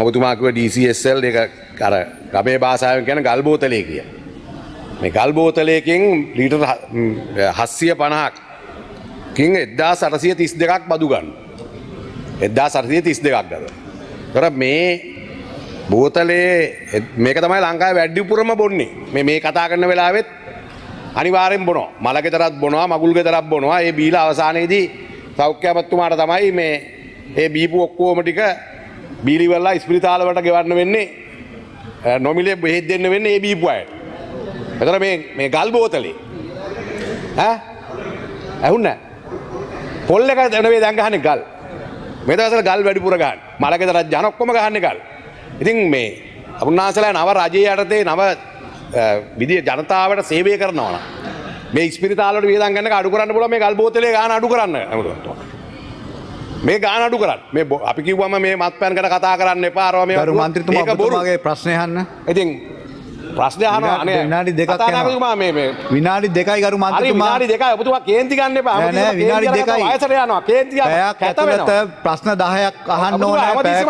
ඔබතුමා කිව්ව DCSL එක අර ගමේ භාෂාවෙන් කියන ගල් බෝතලේ කිය. මේ ගල් බෝතලයකින් ලීටර් 750ක් කින් 1832ක් බදු ගන්න. 1832ක් ගන්න. ඒතර මේ බෝතලේ මේක තමයි ලංකාවේ වැඩිපුරම බොන්නේ. මේ කතා කරන වෙලාවෙත් අනිවාර්යෙන් බොනවා. මල ගෙදරත් බොනවා, මගුල් ගෙදරත් බොනවා. ඒ බීලා අවසානයේදී සෞඛ්‍ය අමාත්‍යතුමාට තමයි මේ ඒ බීපු ඔක්කොම ටික බීලි වලලා ස්පිරිතාල වලට ගෙවන්න වෙන්නේ. නොමිලේ බෙහෙත් දෙන්න වෙන්නේ ඒ බීපු අයට. එතන මේ ගල් බෝතලේ ඇහුන්නේ පොල් එක නෙවෙයි දැන් ගහන්නේ ගල්. මේ දවස්වල ගල් වැඩිපුර ගන්න. මල ගෙදරත් ජන ඔක්කොම ගහන්නේ ගල්. ඉතින් මේ අපුන්නාසලා නව රජයේ යටතේ නව විදිය ජනතාවට සේවය කරනවා නම් මේ ස්පිරිතාල වලට වියදම් ගන්න එක අඩු කරන්න පුළුවන් මේ ගල් බෝතලේ ගාන අඩු කරන්න. මේ ගාන අඩු කරන්න. මේ අපි කිව්වම මේ මත්පැන් ගැන කතා කරන්න එපා. අරවා මේ ගරු මන්ත්‍රීතුමා ඔබතුමාගේ ප්‍රශ්නේ අහන්න. ඉතින් ප්‍රශ්නේ අහනවා අනේ විනාඩි දෙකක් යනවා. මේ විනාඩි 2යි ගරු මන්ත්‍රීතුමා. හරි විනාඩි 2යි ඔබතුමා කේන්ති ගන්න එපා. නෑ විනාඩි 2යි. වයසට යනවා. කේන්ති යනවා. පැයක් ඇතුළත ප්‍රශ්න 10ක් අහන්න ඕනේ.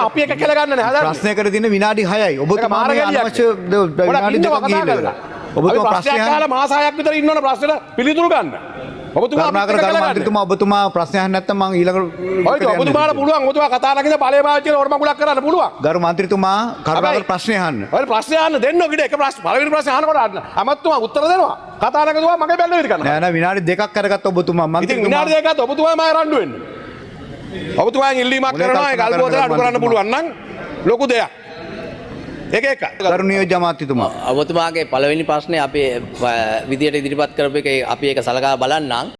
අපි එක කියලා ගන්න නේ හදන්නේ. ප්‍රශ්නයකට තියෙන විනාඩි 6යි. ඔබතුමා මේ අනවශ්‍ය විනාඩි 2ක් ගිහිල්ලා. ඔබතුමා ප්‍රශ්නය අහලා මාස 6ක් විතර ඉන්න ඕන ප්‍රශ්නෙට පිළිතුරු ගන්න. කරුණාකර ගරු මන්ත්‍රීතුමා ඔබතුමා ප්‍රශ්න අහන්න නැත්නම් මම ඊළඟ ඔබතුමාට පුළුවන්. ඔබතුමා කතා කරගෙන බලය පාවිච්චි කරලා ඔරම ගුලක් කරන්න පුළුවන්. ගරු මන්ත්‍රීතුමා කරුණාකර ප්‍රශ්නේ අහන්න. ඔය ප්‍රශ්නේ අහන්න දෙන්න ඔකිට එක ප්‍රශ්න පළවෙනි ප්‍රශ්නේ අහනකොට අමතුමා උත්තර දෙනවා. කතා කරනකොට මගේ බැලුව ඉදිරි කරනවා. නෑ නෑ විනාඩි 2ක් කරගත්ත ඔබතුමා ඉතින් විනාඩි 2ක් ගත්ත ඔබතුමා මම රණ්ඩු වෙන්න. ඔබතුමාගෙන් ඉල්ලීමක් කරනවා ඒ ගල් බෝතල අඩු කරන්න පුළුවන් නම් ලොකු දෙයක්. එක ගරු නියෝජ්‍ය අමාත්‍යතුමා ඔබතුමාගේ පළවෙනි ප්‍රශ්නේ අපේ විදියට ඉදිරිපත් කරපු එක අපි ඒක සලකා බලන්නම්.